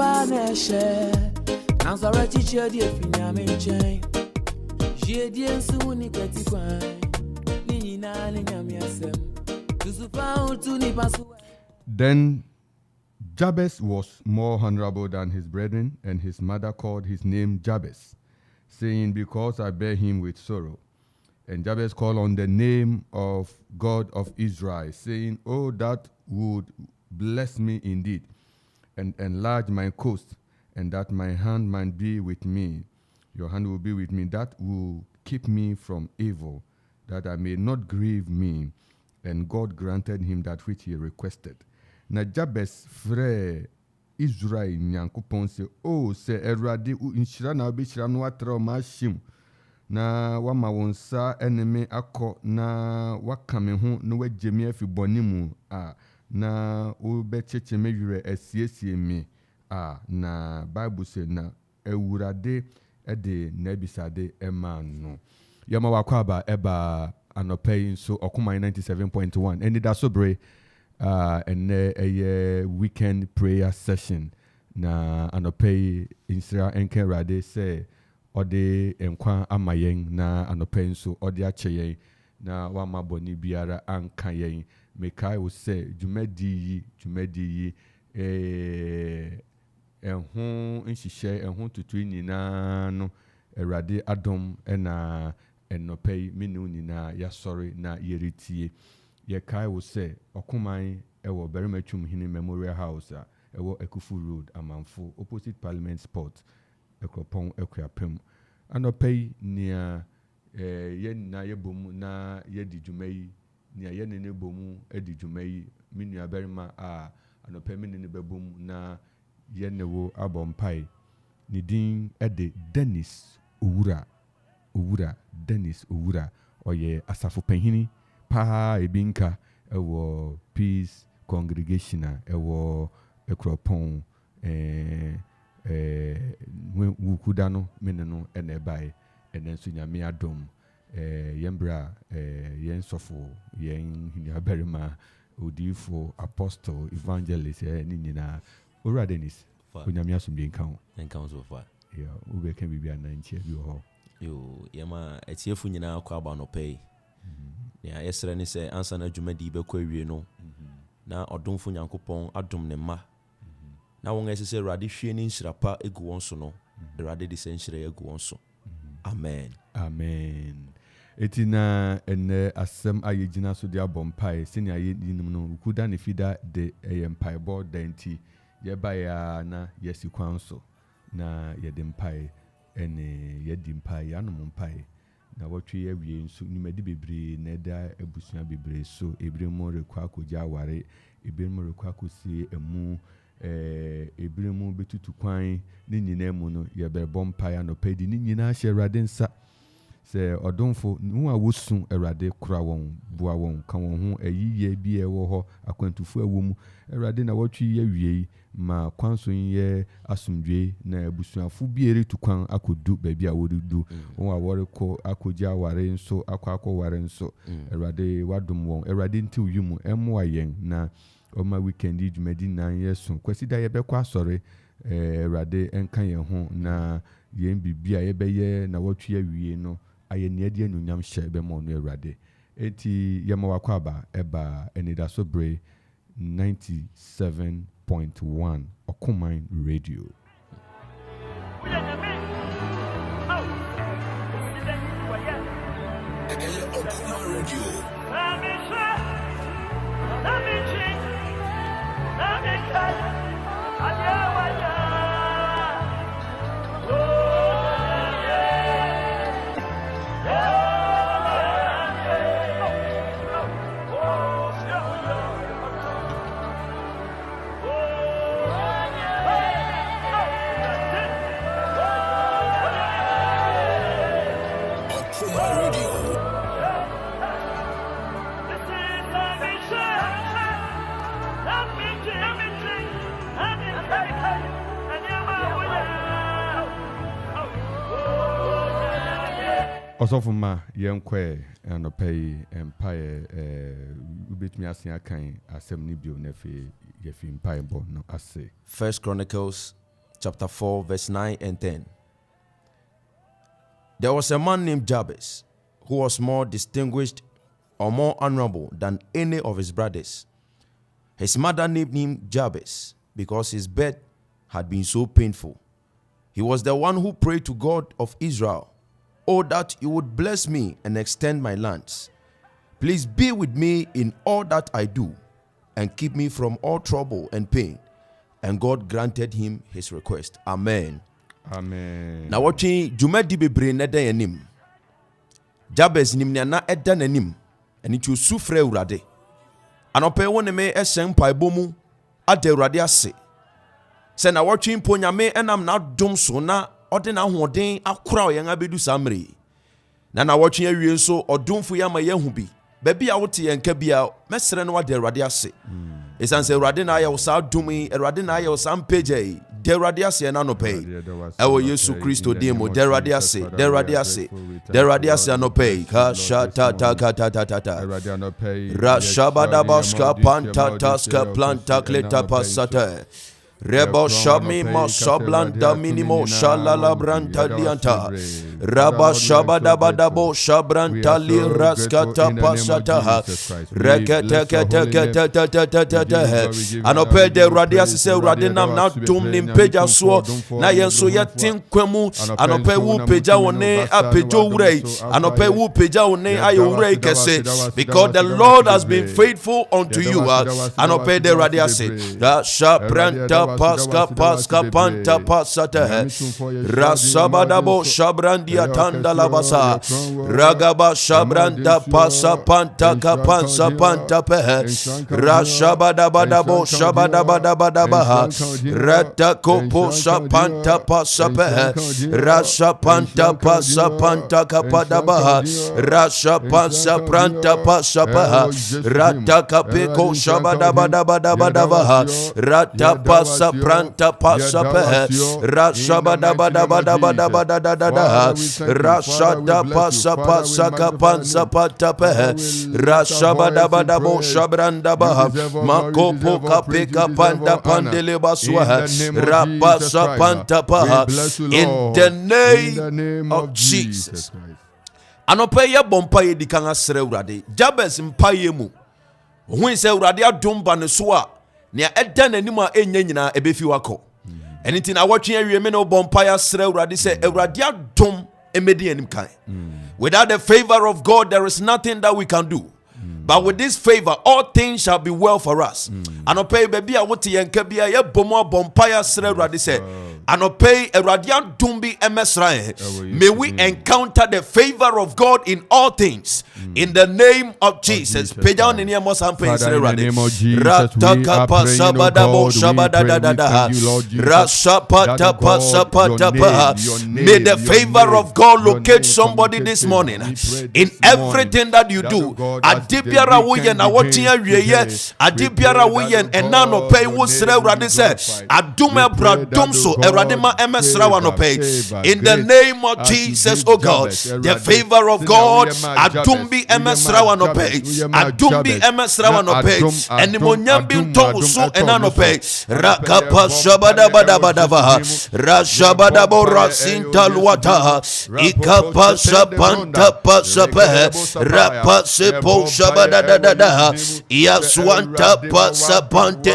papa neshe Nansara teacher die finya menchen Je die nsu ni kwati kwan Ni na ni nyame asem Tusufa utu ni pasu. Then Jabez was more honorable than his brethren, and his mother called his name Jabez, saying, because I bear him with sorrow. And Jabez called on the name of God of Israel, saying, oh, that would bless me indeed, and enlarge my coast, and that my hand might be with me. Your hand will be with me, that will keep me from evil, that I may not grieve me. And God granted him that which he requested. Na Jabez frɛ Israel Nyankopɔn sɛ o sɛ Awurade nhyira na wobɛhyira no watrɛ ma ahyem na wama wo nsa eneme akɔ na waka me ho na wagye me afi bɔne mu a na wobɛkyekye me werɛ asiesie me a na Bible sɛ na Awurade de n'abisade ɛma no yɛma wakɔ aba ɛba anɔpɛ so ɔkoma 97.1 ɛne da so bere and a weekend prayer session na anɔpɛ insira enke rade say ɔde nkwa ama yɛn na anɔpɛ so ɔde akyɛ yɛn na wama bɔne biara anka yɛn mekai wo sɛ dwumadi yi ɛho nhyehyɛ ɛho tutu nyinaa no Awurade adom ɛna ɛnɔpɛ menu nyinaa yasɔre na yɛretie yɛkae wo sɛ ɔkoman ɛwɔ Barima Twumhene Memorial House a ɛwɔ Ekufu Road Amanfo opposite Parliament Sport Akropong Akuapem anɔpɛ nia yɛnna yɛbom na yɛdi dwuma yi nia yɛnene bomu edi dwuma yi menua barima a anɔpɛ menene bɛbom na yɛnewo abɔmpai ne din ɛde Dennis Owura Dennis Owura ɔyɛ asafo panhini pa ebinka ɛwɔ Peace Congregation ɛwɔ Akropong wukuda no mene no ɛna ɛbae ɛna nso nyame adom yɛmbra yɛnsɔfo yɛn hinuabarima odifo apostle evangelist ni nyinaa Owura Dennis onyame asomdwe nka ho nka so fa ya ube kan bibia na nchie bi ho yo yema etiefu nyina akwa aba no pay ya yesere ni se ansa na dwumadi bekɔ awie no na ɔdomfo Nyankopɔn adom ne ma na wɔn ɛsɛ sɛ Awurade hwie ne nhyirapa egu wɔn so no Awurade de sɛ nhyira egu wɔn so amen etina ene asɛm ayegyina so de abɔmpae sɛnea yɛnim no kuda ne fida de mpaebɔ danti yɛba ya na yɛsikwan so na yɛde mpae ene yɛdi mpae yanom mpae na wɔtwe awie nso nimadi bebree na da abusua bebree so ebremu rekwa akogya aware ebremu rekwa akosie emu ebremu betutu kwan ne nyina mu no yɛbɛbɔ mpae anɔpɛ di ne nyina hyɛ Awurade nsa sɛ ɔdomfo nu a wosu Awurade kora wɔn boa wɔn ka wɔn ho ayiye bi ɛwɔ hɔ akwantufo awɔ mu Awurade na wɔtwe awie ma kwanso yɛ asomdwe na abusuafo bi eretu kwan akodu baabi a wɔredu wɔn a wɔrekɔ akogya aware nso akɔware nso Awurade wadom wɔn Awurade ntiw yi mu ɛmoa yɛn na ɔma weekend dwumadi nan yɛ so kwasida yɛbɛkɔ asɔre Awurade enka yɛn ho na yɛn bibia yɛbɛyɛ na wɔtwe awie no ayɛ neadi anunyam hyɛ bɛma no Awurade eti yɛma wakɔ aba ɛba enidaso bre 97.1 Okuman Radio. Osofo ma yenkwe anopay empire ubetumi asen akan asem ni bio na fe yefi empire bo no ase 1 Chronicles chapter 4, verse 9 and 10. There was a man named Jabez who was more distinguished or more honorable than any of his brothers. His mother named him Jabez because his birth had been so painful. He was the one who prayed to God of Israel, "Oh, that you would bless me and extend my lands. Please be with me in all that I do and keep me from all trouble and pain." And God granted him his request. Amen. Amen. Now watching Jumedi bebre na den anim. Jabez nim na eda nanim. And it was sufre urade. Anope wone me esen mpaebo mu ade urade ase. Se na watching ponyame enam na dom so na ode na hoden akora oyen abedu samre. Na watching awie so odomfo ya ma yehu bi. Baby a wote yenka bia mesere no ade urade ase. Esan se urade na ya wo sa dumi, urade na ya wo sa mpege. De urade ase na no pay. Ewo Yesu Kristo demo de urade ase, de urade ase. De urade ase no pay. Ka sha ta ta ka ta ta ta ta. Rashabada baska panta taska planta kleta pasata. Rebo shami masablanda minimo shalala branta lianta. Raba shabada badabo shabranta li raskata pasata. Rekete kete kete kete kete. Anope de radia se radinam na tum nim peja so na yenso yetin kwemu. Anope wu peja wone apejo urei. Anope wu peja wone ayo urei kese. Because the Lord has been faithful unto you. Anope de radia se. Da shabranta paska panta pasata. Rasabadabo shabrandia tanda labasa. Ragaba shabranda pasa panta kapansa panta pe. Rashabadabadabo shabadabadabadabaha. Ratakopo sapanta pasa pe. Rashapanta pasa panta kapadabaha. Rashapansa pranta pasa pe. Ratakapeko shabadabadabadabaha. Ratapasa pranta pasa pe. Rashabadabadabadabadabadabada. Rashada pasa pasa kapansa pata pe. Rashabadabadabo shabranda baha. Makopo kapeka panda pandele baswa. Rapasa panta paha. In the name of Jesus. Anope ye bompa ye dikanga sere urade. Jabez mpaye mu. Hu se urade adom ba ne so a ne eda nanim a enya nyina ebefi wako. Anything I watch here, me no bompire sre urade say urade adom emedi anim kan. Without the favor of God, there is nothing that we can do. But with this favor, all things shall be well for us. Anope baby a wote yenka bia ye bomo bompire sre urade say anope urade adom bi emesran. May we encounter the favor of God in all things. In the name of Jesus. Pay down in your most Father, in the name of Jesus, we are praying, oh God, we thank you, Lord Jesus, may the favor of God locate somebody this morning. In everything that you do, Adibiara wuyen awotia wieye, Adibiara wuyen enano pay wo sre urade se, adume bradumso eradema emesra wano pay. In the name of Jesus, oh God, the favor of God, adumbi emesra wano pay, adumbi emesra wano pay, and monyambi tonso enano pay. Rakapa shabada badabadava, rashabada borasinta luata, ikapa sapanta pasape, rapa sepo shabada dada, yaswanta pasapante,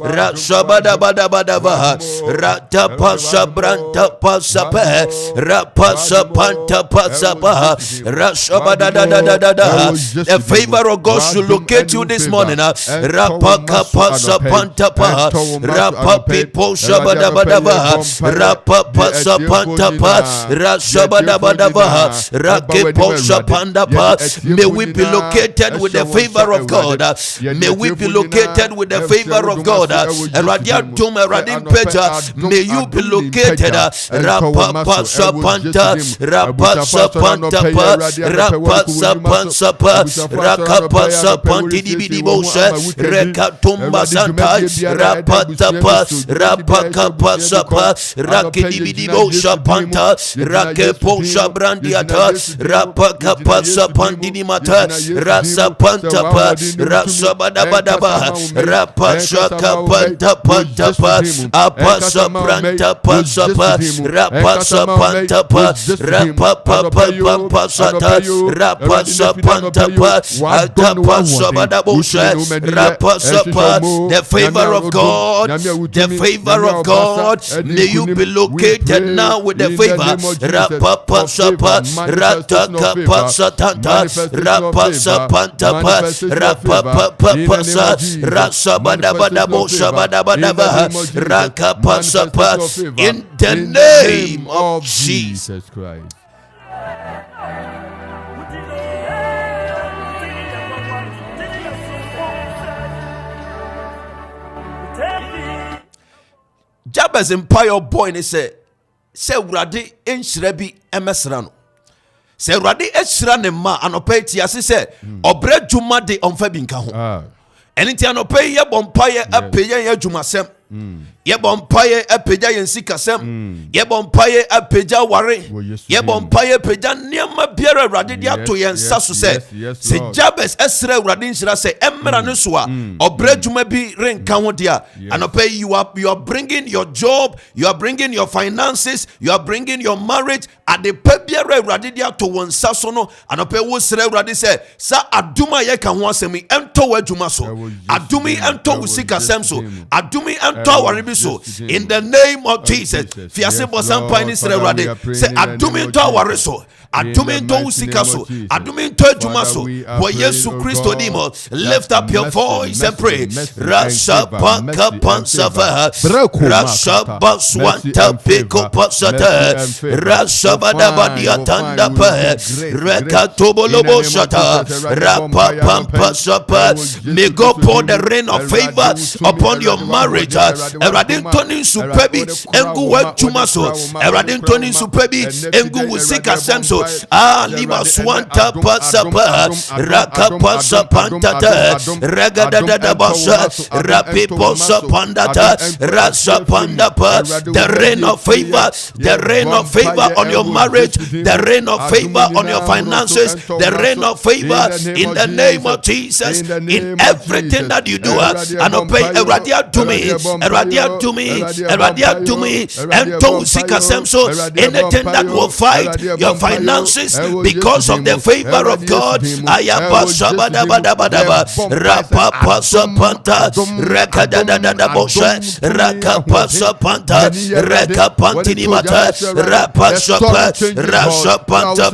rashabada badabadava, ratapa sabranta pasape, rapa sapanta pasapa, rashabada dada. The favor of God should locate you this morning. Rapa kapasa pantapa, rapa people shabadabadava, rapa pasa pantapa, rashabadabadava, rakepo shapandapa. May we be located with the favor of God. May we be located with the favor of God. Radiatum radim peja. May you be located. Rapa pasa panta, rapa sapantapa, rapa sapantapa, rakapa sapanti dibidi bosha, rekatumba santa, rapatapa, rapakapa sapa, rakidibidi bosha panta, rakepo shabrandiata, rapakapa sapandini mata, rasapantapa, rasabadabadaba, rapashaka panta pantapa, apasa panta pasapa rapasa panta pa rapapa pasata rapasa panta pa atapasa badabusha rapasa pa. The favor of God, the favor of God, may you be located now with the favor. Rapapa sapa rataka pasatanta rapasa panta pa rapapa pasa rasabadabadabo shabadabadaba rakapasapa in the name of Jesus Christ. Jabez empire boy ne say Urade enhyira bi emesra no. Say Urade ehyira ne ma anopa ti ase say obra dwuma de onfa bi nka ho. Enti anopa ye bompaye apeye ye dwumasem. Ye bompaye apeja yen sikasem. Ye bompaye apeja ware. Ye bompaye apeja niam biara Urade de ato yen saso say Jabez esra Urade nhyira say emra ne so a obra dwuma bi renka ho dia. Anopa you are bringing your job, you are bringing your finances, you are bringing your marriage at the pebiara Urade de ato won saso no. Anopa wo sra Urade say sa aduma ye ka ho asemi ento wadwuma so. Adumi ento sikasem so. Adumi so in the name of Jesus. Fiase bosan pani sere Urade say adumi to aware so. Adumi to usika so. Adumi to adwuma so. Wo Yesu Kristo nimo. Lift up your voice and pray. Rasha panka pansafa. Rasha baswanta peko pasata. Rasha badabadia tanda pa. Rekatobolobo shata. Rapa pampa sapa. May God pour the rain of favor upon your marriage. Eradin Tony Supebi Engu Wachumaso, Eradin Tony Supebi Engu Wusika Samso, Lima Swanta Pasapa, Rakapa Sapantata, Ragadada Basa, Rapiposa Pandata, Rasa Pandapa, the rain of favor, the rain of favor on your marriage, the rain of favor on your finances, the rain of favor in the name of Jesus, in everything that you do, and obey Eradia to me, Eradia to me, Eradia to me, and to Sikasemso, anything that will fight your finances because of the favor of God. Ayaba Shabadabadabadaba, Rapapa Sapanta, Rekadada Bosha, Rakapa Sapanta, Rekapantinimata, Rapasapa, Rasapanta,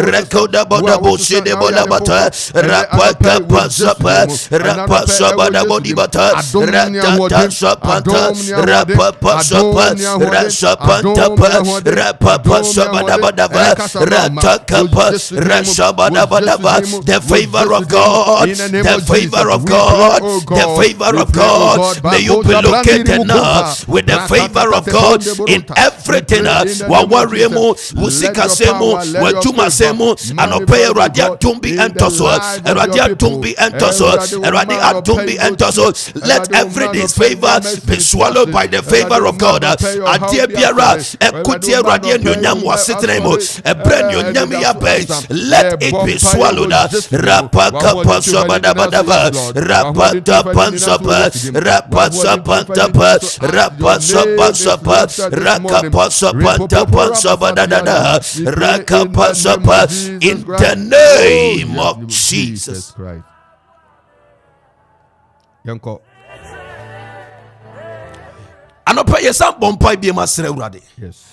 Rekoda Bodaboshi de Bolabata, Rapaka Sapa, Rapasabadabodibata, Ratata Sapanta, Rapapa Sapa, Rasapanta, Rapapa Sabadabadaba, Ratakapa, Rasabadabadaba, the favor of God, the favor of God, the favor of God, may you be located now with the favor of God in everything. Wawariemu, Wusikasemu, Wajumasemu, and Opea Radia Tumbi and Tosso, Radia Tumbi and Tosso, Radia Tumbi and Tosso. Let every disfavor be swallowed by the favor of God. Adia Biara, Ekutia Radia Nyam was sitting, a brand new Nyamia base. Let it be swallowed. Rapaka Pasabadabadaba, Rapata Pansapa, Rapasa Pantapa, Rapasa Pansapa, Rakapasa Panta Pansabadada, Rakapasapa, in the name of Jesus Christ. Yanko. Anopa yesam bompai bi masere Urade. Yes.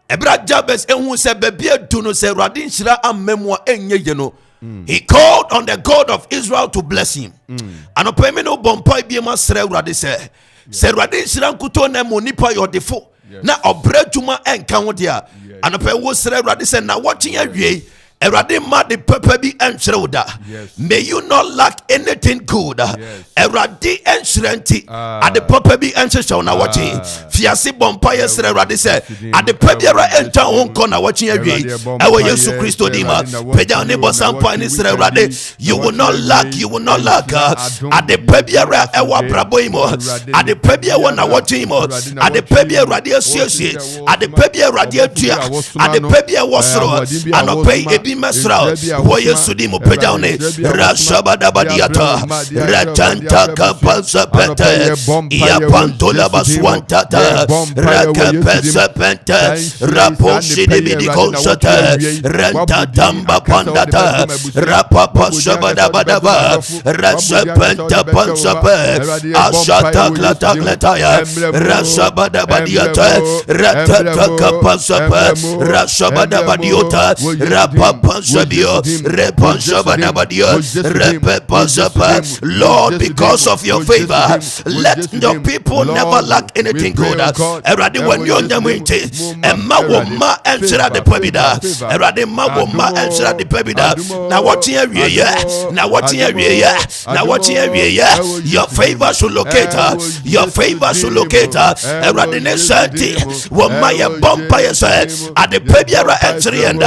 Ebra Jabez enhu se bebia du no se Urade nhyira amemwa enye ye no. He called on the God of Israel to bless him. Anopa me no bompai bi masere Urade se Urade nhyira nkuto na mo nipa yodefo na obra dwuma enka ho dia. Anopa wo sere Urade se na watching awie Erade ma de pepe bi enchrewoda. May you not lack anything good. Erade enchirenti ade pepe bi enchrew na watching. Fiase bompaye sere Erade se ade pebiara enta honko na watching awie. Ewo Yesu Kristo dima. Peja ne bosampa ni sere Erade. You will not lack, you will not lack. Ade pebiara ewa brabo imo. Ade pebiara na watching imo. Ade pebiara Erade asiesie. Ade pebiara Erade atua. Ade pebiara wasro. Anope di mesra wo yesu di mo peja ne rashabada badiata ratanta kapasa pete ya pantola baswanta rakapesa pente raposhi de bidikonsata renta tamba pandata rapapa shabada badaba rasapenta pansape ashata glatagletaya rashabada badiata ratata kapasape rashabada badiota rapapa sabio repashabada badio repasapa. Lord, because of your favor, let your people never lack anything good. Erade when you nyamwinti emma wo ma ensira de pebida erade ma wo ma ensira de pebida na watching every year na watching every year na watching every year. Your favor should locate her, your favor should locate her. Erade ne santi wo ma ye bompa ye say at the pebiara entry and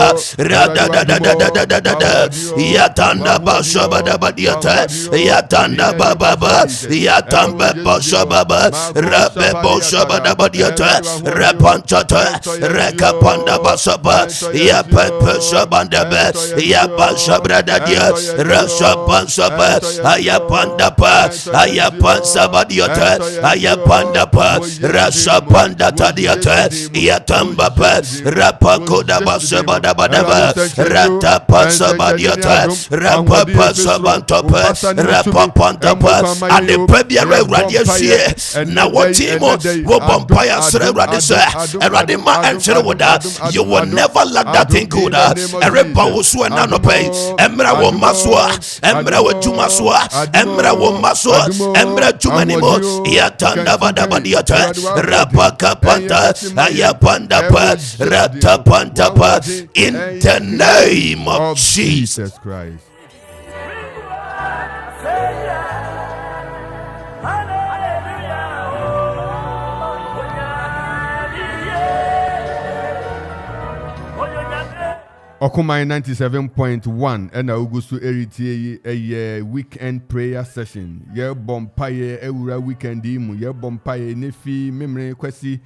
yatanda ba shabada badiata yatanda baba yatamba ba shababa rabe bo shabada badiata rapantata rekapanda basaba ya pepe shabanda be ya bashabrada dia rashapan saba ayapanda pa ayapan sabadiata ayapanda pa rashapanda tadiata yatamba pa rapakoda basabada badaba ratapa sabadiata rapapa sabantapa rapapanda pa ade pebia radio sie na watimo wo bompire sre radio se erade ma enchre woda. You will never lack that thing good. Erepa wo so na no pay emra wo maso emra wo juma so emra wo maso emra juma ni mo yatanda bada badiata rapaka panta ayapanda pa ratapanta pa in the name of Jesus Christ. Okumai 97.1 and Augusto Eritie a weekend prayer session. Ye bompaye ewura weekend imu ye bompaye nefi memre kwesi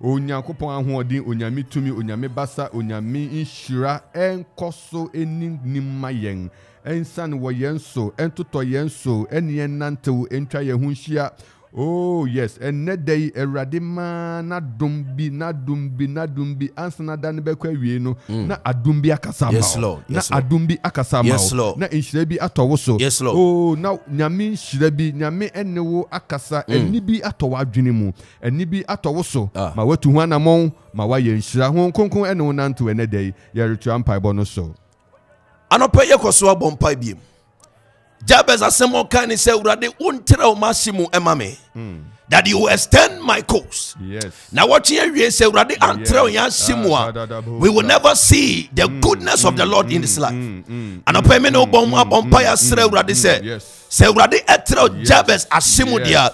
onyankopon ahoɔden onyame tumi onyame basa onyame inhyira enkoso enimma yen ensan wo yen so entotɔ yen so enye nantew entwa ye ho hyia. Oh yes, and day erade ma na dumbi ansana dan bekwa wie no na adumbi akasama. Yes Lord. Na adumbi akasama. Yes Lord. Na inhyirebi atowoso. Yes Lord. Oh na nyame inhyirebi nyame ennewo akasa enibi atowa adwene mu enibi atowoso ma watu ho anamon ma wa ye inhyira ho konkon ene wo nanto ene day ye retu ampai bo no so anopa ye koso abompai biem Jabez asemo kan say urade untra o masimu emame that you extend my cause. Yes. Now what you say urade antra o yansimwa we will never see the goodness of the Lord in this life. Anopa me no bompa ya sre urade say say urade etra Jabez asimu dia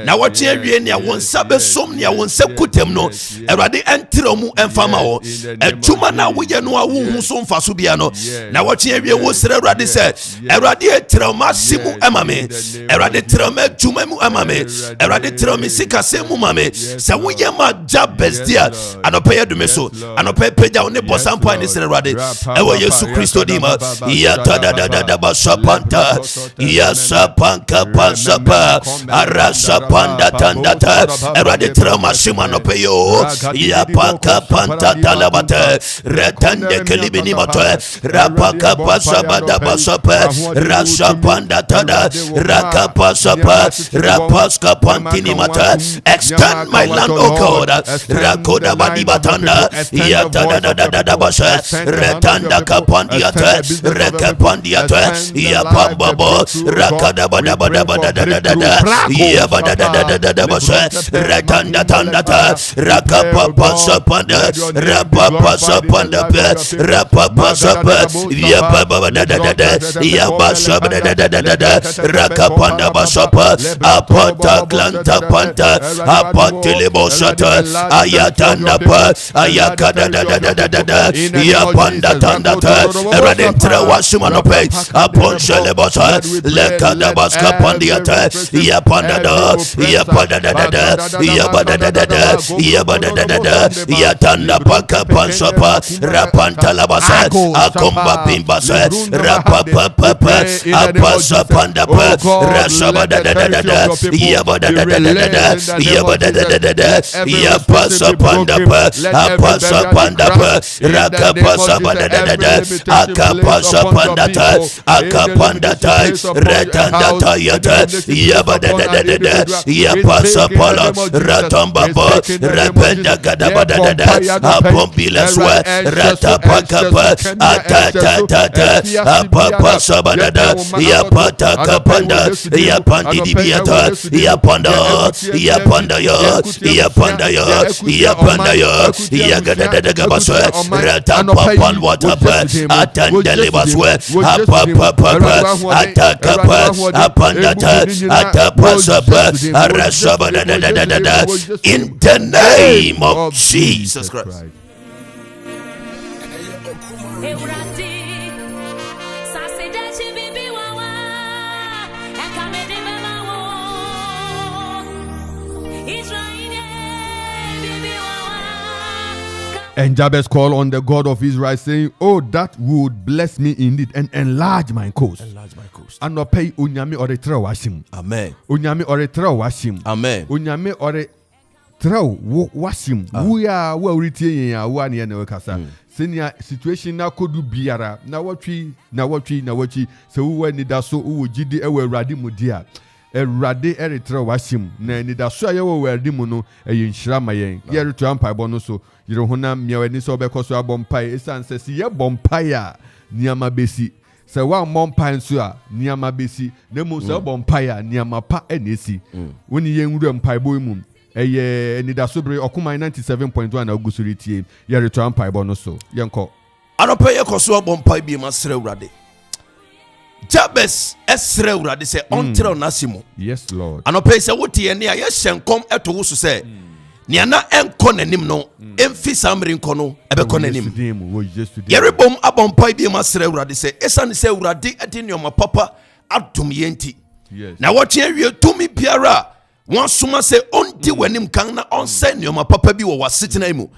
na what you ne won sabe som ne won se kutem no urade entra mu emfama o ejuma na wo ye no awu hu so mfaso bia no na what you wo sre urade say urade etra masimu emame urade etra ma juma mu emame urade etra mi sika se mu mame se wo ye ma Jabez dia anopa ye dume so anopa peja one bosampa ni sre urade ewo Yesu Kristo di ma ya da basapanta ya sapanka pasapa arasa panda tandata erade trama simano peyo ya panka panta talabata retande kelibini moto rapaka pasaba da basapa rasa panda tada rakapa sapa rapaska pantini mata. Extend my land, O God, rakoda badi batanda ya da basa retanda kapandiata rekapandiata ya pambabo rakada bada ya bada basa retanda tandata rakapa sapanda rapapa sapanda rapapa sapa ya baba ya basa rakapanda basapa apata glanta panta apatele bosata ayatanda pa ayakada ya panda tandata eradentra wasumanope aponshele bosa le Rakadabaska Pandiata, Yapanda, Yapada, Yabada, Yabada, Yatanda Paka Pansapa, Rapanta Labasa, Akomba Pimbasa, Rapapa, Apasa Pandapa, Rasabada, Yabada, Yapasa Pandapa, Apasa Pandapa, Rakapasa Badada, Akapasa Pandata, Akapandata, Retandata Yata, Yabada, Yapasa Pala, Ratambaba, Rependa Gadabada, Apombila Swa, Ratapakapa, Atata, Apapa Sabadada, Yapata Kapanda, Yapandi Dibiata, Yapanda, Yagadada Gabaswa, Ratapapan Watapa, Atandelebaswa, Apapa, Atakapa, Apandata, Atapasapa, Arasabada, in the name of Jesus Christ. And Jabez called on the God of Israel, saying, "Oh, that would bless me indeed and enlarge my coast. Enlarge my coast. And no pay unyami ore tra washim. Amen. Unyami ore tra washim. Amen. Unyami ore tra washim. We are well written ya one year no kasa. Senior situation na kodu biara na watchi so we need that so we jidi ewe radi mudia. Erade eretra washim na ni da so ayewo werdi mu no eyinhira mayen ye retu ampai bo no so yire honam miawani so obekoso abompai esanse si ye bompai a niama besi se wa mompai nso a niama besi na mu so bompai a niama pa enesi woni ye nwura ampai bo mu eye ni da so bre okuman 97.1 na ogusuritie ye retu ampai bo no so yenko anopa ye koso bompai bi masre urade Jabez esre urade se ontre onasimo. Yes Lord. Anopa se wote ye ne a ye hyenkom eto wo so se ne na enko nanim no emfi samre nko no ebeko nanim. Yerebom abompai bi masre urade se esane se urade ade ne papa adum yenti. Yes. Na wote awie tumi biara won soma se ondi wanim kan na onse ne papa bi wo wasetena mu.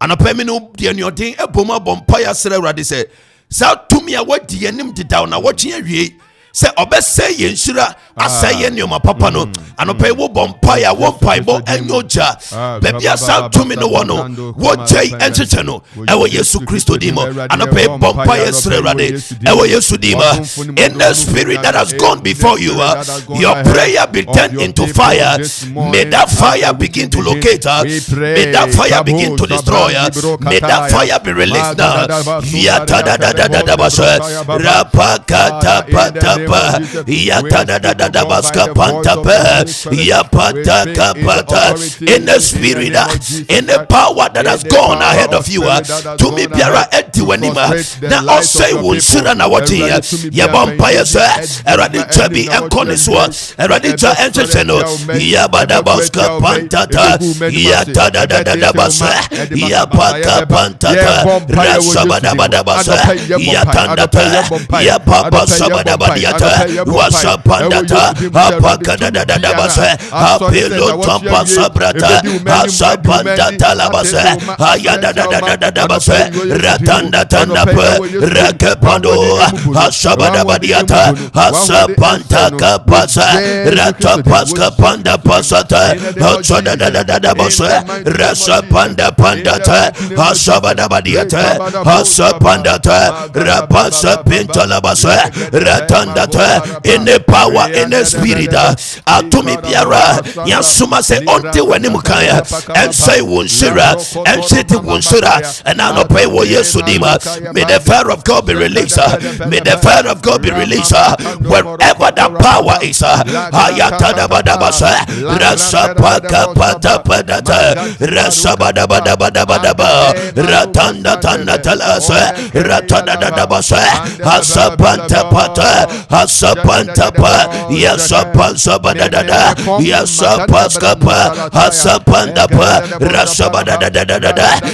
Anopa me no de ne odin ebom abompai asre urade se sa tumi a wadi yanim dida na watwe awie se obese ye nshira asaye ne ma papa no anopa wo bompaya wo paibo enyoja bebia sa tumi no wono wo jai encheche no ewo Yesu Kristo dimo anopa bompaya srerade ewo Yesu dima in the spirit that has gone before you your prayer be turned into fire. May that fire begin to locate her. May that fire begin to destroy her. May that fire be released now. Rapakata patapa yatadadada baska pantapa yapata pata in the spirit in the power that has gone ahead of you to me biara enti wanima na osai wunsira na wati ya vampire eradi chabi enkoniswa eradi cha encheno yabada baska pantata yatadadada basa yapaka pantata rasabada bada basa yatandata yapapa sabada badiata wasapandata apakadadada basa apelo tampa sabrata asapandata labasa ayadadada basa ratanda tandapa rakepando asabada badiata asapanta kapasa ratapaska panda pasata asodadada basa rasapanda pandata asabada badiata asapandata rapasa pentalabasa ratandata in the power in the spirit atumi biara yasuma se onte wanim kan and say wonshira and city wonshira and now no pay wo Yesu dima. May the fire of God be released. May the fire of God be released wherever the power is. Ayatada badabasa rasapaka patapata rasabadabadabadaba ratanda tanda talasa ratada dabasa asapanta pata asapanta pa Yasapan Sabadada, Yasapaskapa, Hasapandapa, Rasabadada,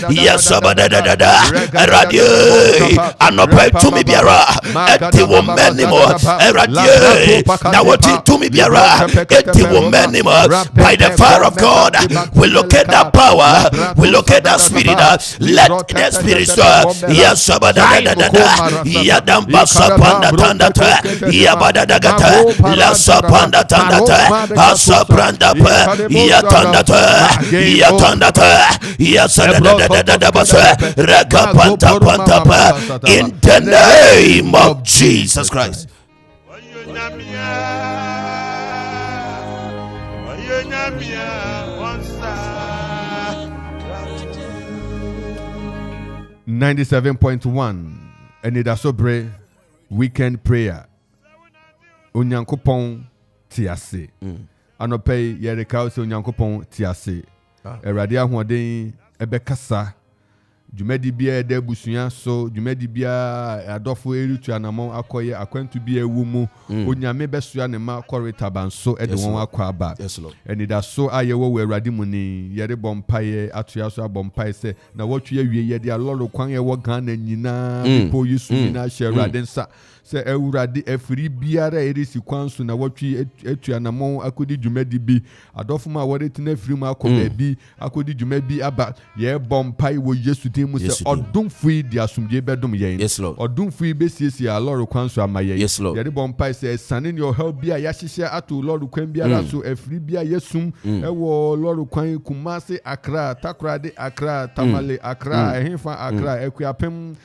Yasabadada, Radio, Anope to me Biara, Eti Womanimo, Radio, Nawati to me Biara, Eti Womanimo, by the fire of God, we look at that power, we look at that spirit, let the spirit stir, Yasabadada, Yadamba Sapanda Tandata, Yabadagata, La Sapanda Tandata, Asapranda, Yatandata, Yatandata, Yasadadadadabasa, Rakapanta Pantapa, in the name of Jesus Christ. 97.1 and it is sobre weekend prayer. Onyankopon tiase. Anope yereka ose onyankopon tiase. Erade ahoden ebekasa. Dwumadi bia eda busua so dwumadi bia adofo eritu anamon akoye akwantu bia ewumu onyame besua ne ma korita banso ede won akwa aba. And it is so ayewo we erade mu ni yere bompaye atoya so abompaye se na wotwe awie ye de alolo kwan ye wo Ghana nyina people yusu nyina share erade nsa se ewurade afiri biara erisi kwanso na wotwe etu anamon akodi dwumadi bi adofo ma wore tina afiri mu akoma bi akodi dwuma bi aba ye bompaye wo Yesu mu se odum fui di asumdie bedum yen odum fui besiesie a lord kwanso amaye ye de bompai se sanin your help bia ya hihye ato lord kwan biara so afiri bia yesum ewo lord kwan Kumasi Accra Takoradi Accra Tamale Accra ehfa Accra ekuapem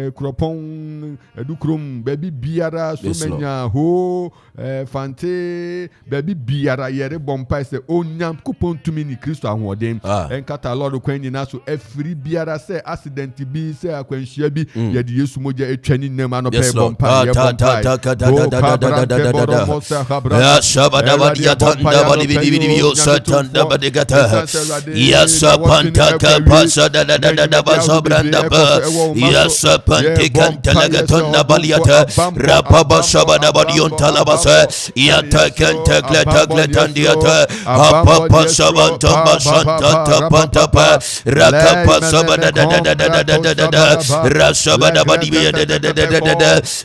Akropong edukrom baby biara so menya ho fante baby biara ye de bompai se onyam kupon tumi ni Kristo ahoden enkata lord kwan ni na so afiri biara se accident bi se akwanhia bi ye de Yesu moja etwani nem anope bompa ye bompa ya shabada wadia tanda bali bibi yo satanda badigata ya sapanta kapasa da basobranda ba ya sapante kantalagatonna baliata rapaba shabada badion talabasa ya takanta gletandiata apapa sabanta basanta tapanta pa rakapa sabada Rasabada Badia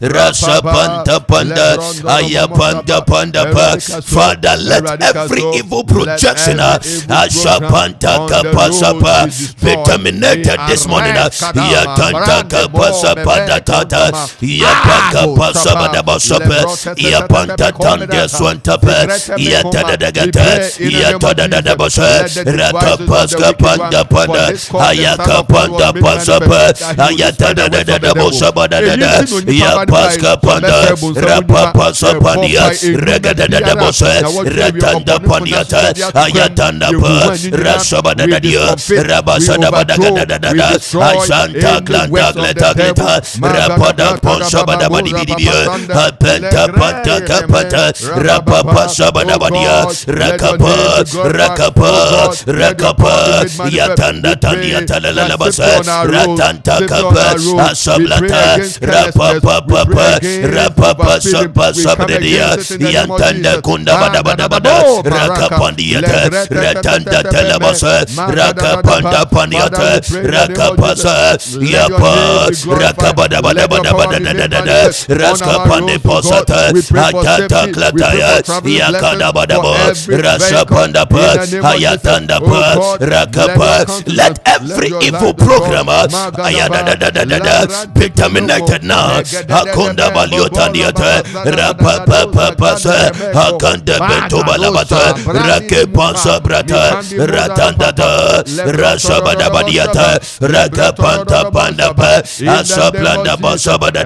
Rasapanta Panda Ayapanta Panda. Father, let every evil projection Ashapanta Kapasapa be terminated this morning. Yatanta Kapasapa Tata Yapaka Pasabada Basapa Yapanta Tanda Swantapa Yatadagata Yatada Basa Rakapaska Panda Panda Ayaka Panda Pasapa Ayatada da Bosaba da Yapaska Panda Rapapa Sapandia Regada da Bosa Ratanda Pandiata Ayatanda Pa Rasaba da Dia Rabasa da Badagada da Asanta Glanta Gleta Rapada Ponsaba da Badibia Penta Panta Kapata Rapapa Sabada Badia Rakapa Yatanda Tandia Talalabasa Ratanta Kapa Asablata Rapapa Sabredia Yantanda Kunda Bada Rakapandiata Ratanda Telabasa Rakapanda Pandiata Rakapasa Yapa Rakabada Raskapande Posata Atata Klataya Yakada Badabo Rasapanda Hayatanda Rakapa. Let every evil programmer be terminated now. Hakunda Baliotandiata Rapapa Hakanda Bentobalabata Rakepansa Brata Ratandata Rasabada Badiata Rakapanta Pandapa Asaplanda Basabada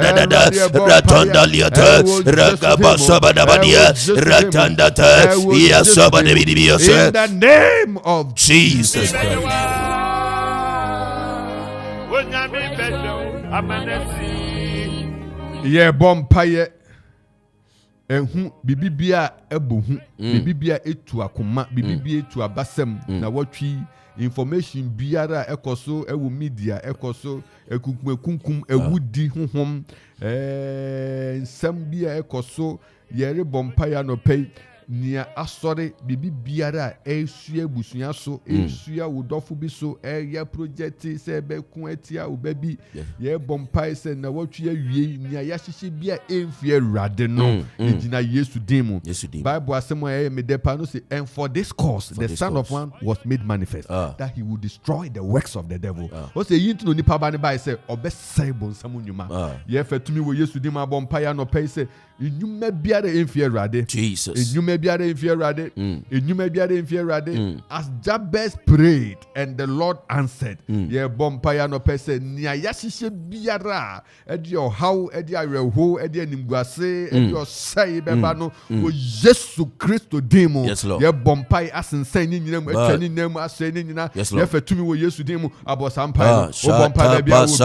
Ratanda Liata Rakabasabada Badia Ratandata Yasabada Bidios. In the name of Jesus Christ. Ye bompaye ehu bibibia ebuhu bibibia etu akoma bibibia etu abasem na watwi information biara ekoso ewu media ekoso ekukum ewudi honhom nsam bia ekoso yere bompaya no pay nia asore bibi biara esua busua so esua wodofo bi so ya project se be ku atia obabi ye bompai se na watwe awie nia ya hihye bia emfie rade no ejina Yesu demo Bible asemo me depa no say and for this cause the Son of Man was made manifest that he would destroy the works of the devil o say yintu no nipa ba ne bai say obesai bonsam nyuma ye fatumi wo Yesu demo bompai no pay say enyuma biara emfie rade Jesus as Jabez prayed and the Lord answered ye bompaya no pese nia yahihye biara edi how edi areho edi animguase edi osai beba no o Yesu Kristo demo ye bompai asensan ni nyina mu atwani nyina mu asai ni nyina ye fatumi wo Yesu demo abosampai o bompai bia wo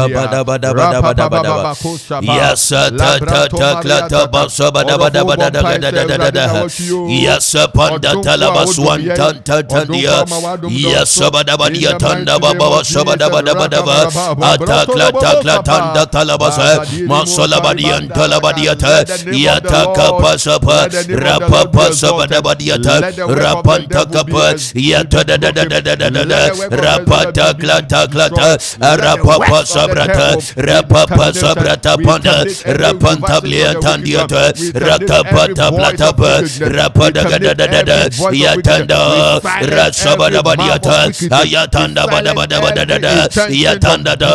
bia yes yes panda talabaswan tantandia yes badabadia tanda baba sabadabadabadaba atakla tanda talabasa masalabadia talabadiata yataka pasapa rapapa sabadabadiata rapanta kapa yata rapata klata rapapa sabrata panda rapanta bliantandiata rakapata platapa rapada gadadada yatanda rasabada badiata ayatanda badabada yatanda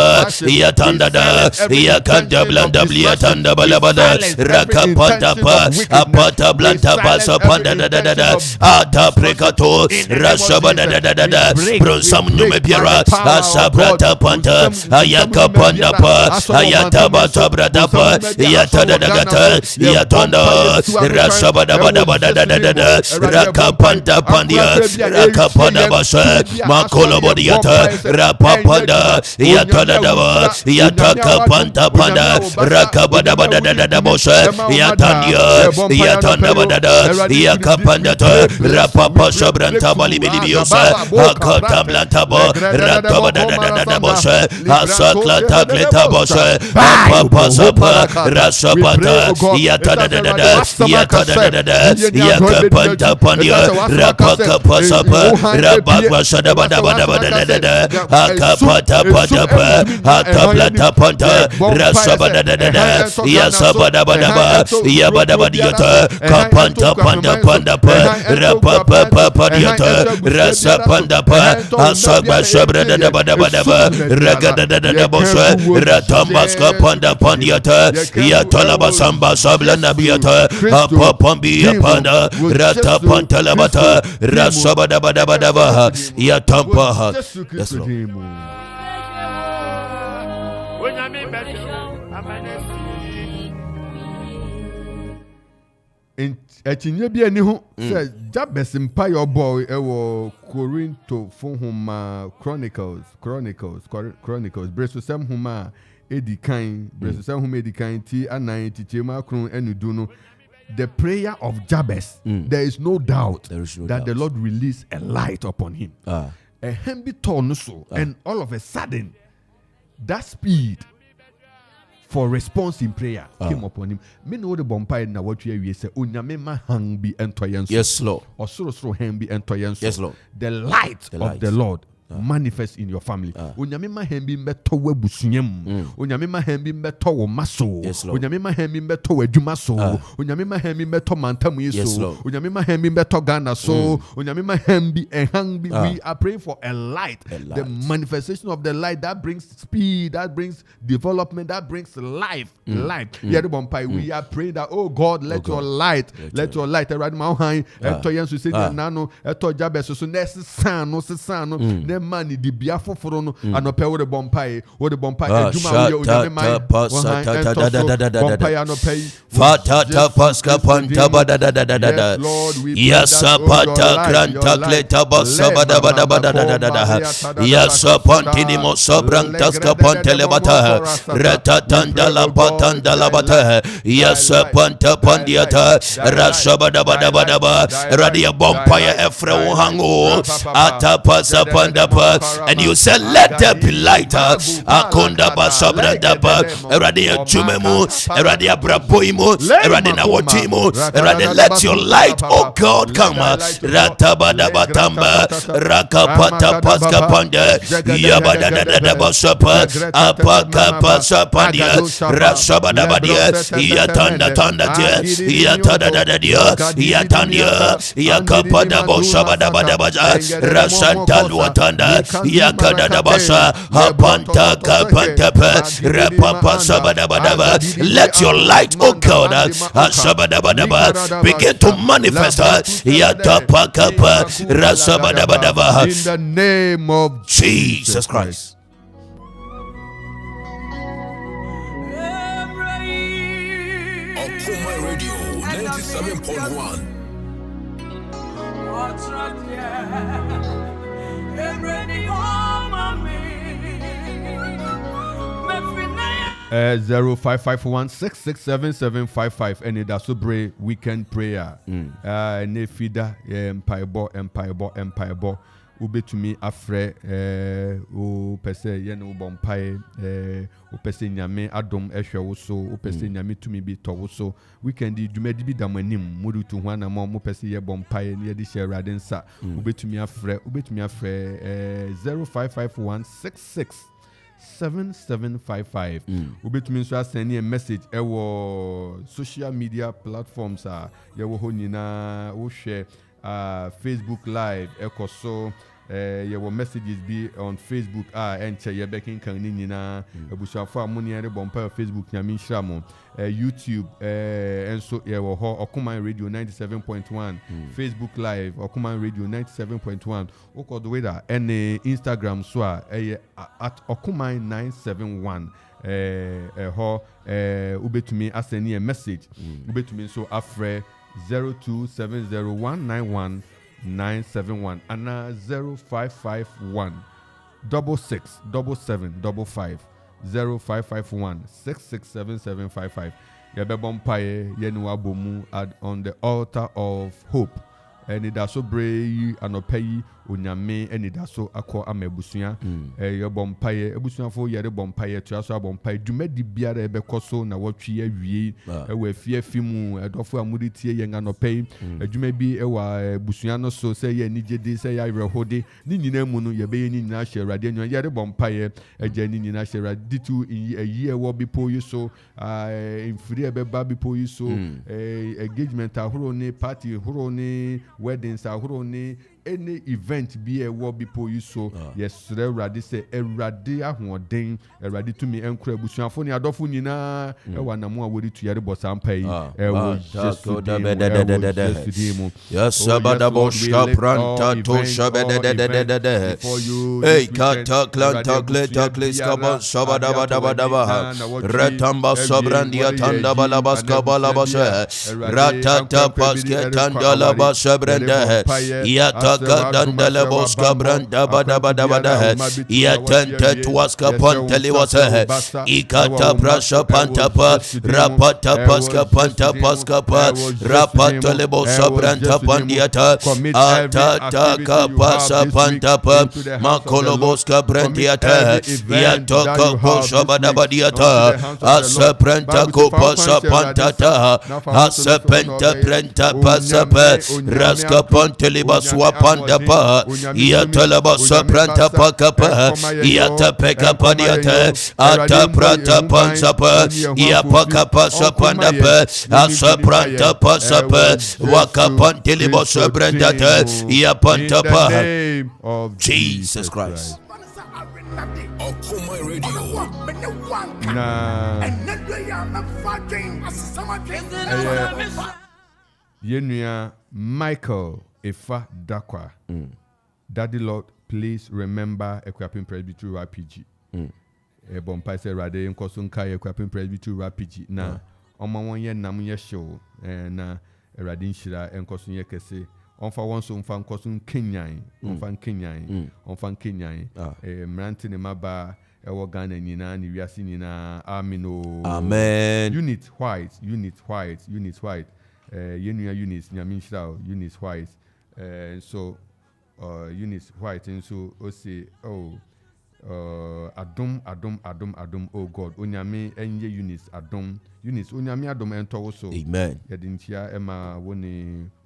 yakanda blanda bliatanda balabada rakapata pa apata blanta basa panda dadada ata prekato rasabada bronsam nume biara asabrata panta ayakapanda pa ayataba sabrata pa yatada gata yatanda rasabada rakapanda pandia rakapanda basa makolo bodiata rapapanda yatadaba yatakapanda panda rakabada bosa yatandia yatanda badada yakapanda rapapa sabranta balibilibiosa akata blantabo rakabada bosa asakla takleta bosa papa sapa rasabata yatada yakapanta pandia rapaka pasapa rapaka sadabada akapata patapa atablata panta rasabada yasabada yabadabadiata kapanta panda rapapa padiata rasapanda pa asaba sabrada badabada ragada bosa ratambaska panda pandiata yatalabasamba sablana biata apapambi apanda rata pantalabata rasabadabadabada yatampa. Yes, Lord. Etinye bi ani ho say Jabez mpa your boy ewo Corinto Homa Chronicles Breso Sam Homa Edikan Breso Sam Homa Edikan ti anan ti chema kron enudu no. The prayer of Jabez, there is no doubt that the Lord released a light upon him. A hembi tornuso, and all of a sudden, that speed for response in prayer came upon him. Me know the bompire na what you say, Unyame ma hang be entoyanso. Yes, Lord. Or so hang be entoyanso. Yes, Lord. The light of the Lord manifest in your family. Unyame ma hembi mbeto we busunyem. Unyame ma hembi mbeto wo maso. Unyame ma hembi mbeto we adwumaso. Unyame ma hembi mbeto mantamu yeso. Unyame ma hembi mbeto Ghana so. Unyame ma hembi ehangbi. We are praying for a light. The manifestation of the light that brings speed, that brings development, that brings life. Life. We are praying that, oh God, let your light, let your light right now high. Eto yensu se nano eto Jabez so nesano mani di biafo foro no anope wo de bompae adwuma wo de mai bompae anope fatata paska panta badadadada yasa pata kranta kleta basabada yasa pantini mo sobrantas ka pantele bata ratatanda la patanda la bata yasa panta pandiata rasabada radia bompae efre wo hango atapasa panda and you said, let there be light. Akonda basabra daba, erade tumemu, erade abraboimo, erade na watimo, erade let your light, oh God, come. Ratabada batamba, rakapata paska pande, yabada da basapa, apaka pasapandia, rasabada badia, yatanda tanda dia, yatada da dia, yatandia, yakapada bosabada bada baza, rasanta luatanda, yakada da basa, apanta kapanta, rapapa sabada badaba. Let your light, oh God, sabada badaba, begin to manifest. Yatapa kapa, rasabada badaba. In the name of Jesus Christ. Akropong Radio 97.1. Uh, 0551667755 and it also pray weekend prayer. Nefida empire ube to me afre o pese ye no bompae o pese nyame adom ehwe wo so o pese nyame to me bi to so weekend di dwumadi bi damanim modu to ho na mo pese ye bompae ne ye di share rade nsa ube to me afre 0551667755 ubetumi so send a message ewo social media platforms ye wo ho nyina wo share Facebook live ekoso your messages be on Facebook and ye backing kan ni nyina abusuafo amoni ere bompa Facebook nyame nhyiramo YouTube and so ye wo ho Okuman Radio 97.1 Facebook live Okuman Radio 97.1 okodo weda and Instagram so at Okuman 971 ho ubetumi aseni a message ubetumi so afre 0270191971 and 0551 667755 0551667755 yebe bompaye yenu abomu on the altar of hope and it also brave anopayi onyame eni daso akọ amabusua ye bompaye ebusuafo yere bompaye tuaso bompaye dwumadi biara ebekoso na watwi awie ewa afiafimu edofo amuditie ye nganopai adwuma bi ewa busua no so se ye nigede se ya rehode ni nyina mu no ye be ni nyina hye rade anyo yere bompaye eja ni nyina hye rade ditu eyi ewo bipo yiso infiri ebeba bipo yiso engagement ahoro ni party ahoro ni weddings ahoro ni any event be a wobby po you so yes radi say erade ahoden erade to me enkura busuafo ni adofo nyina e wanamu awori to yare bosampa yi e wo jesu dimu yes sabada boshka pranta to shabededededede hey kata klanta kleta kliskaba sabada bada retamba sobrandia tanda balabaska balabasha ratata pasketanda labasha brenda yata Dandala boska branda bada yatente tuaska panteli wase ikata prasha pantapa rapata paska panta paska pa rapata lebo sabranta pandiata atata kapasa pantapa makolo boska brandiata yatoka bosha badiata asapranta kopasa pantata asapenta prenta pasapa raska panteli baswa Pandapa, Yatalaba Sapranta Pakapa, Yatapeka Padiata, Atapranta Pansapa, Yapakapa Sapandapa, Asapranta Pasapa, Wakapantilibo Sabrandata, Yapantapa. Jesus Christ. Akropong Radio. Yenuya Michael Efa Dakwa. Daddy Lord, please remember Equipping Presbytery RPG. Bompai se rade nkosunka Equipping Presbytery RPG. Na oma wonye namu ye show na erade nshira enkosun ye kese. Onfa wonso mfa nkosun Kenyan, onfa Kenyan. Mranti ne maba ewo Ghana nyina ni wiase nyina amino. Amen. Unit white. Yenuya unit nyaminshira unit white. So Eunice White nso o say Adum, oh God, onyame enye Eunice Adum, onyame Adum ento so. Amen. Yadintia Emma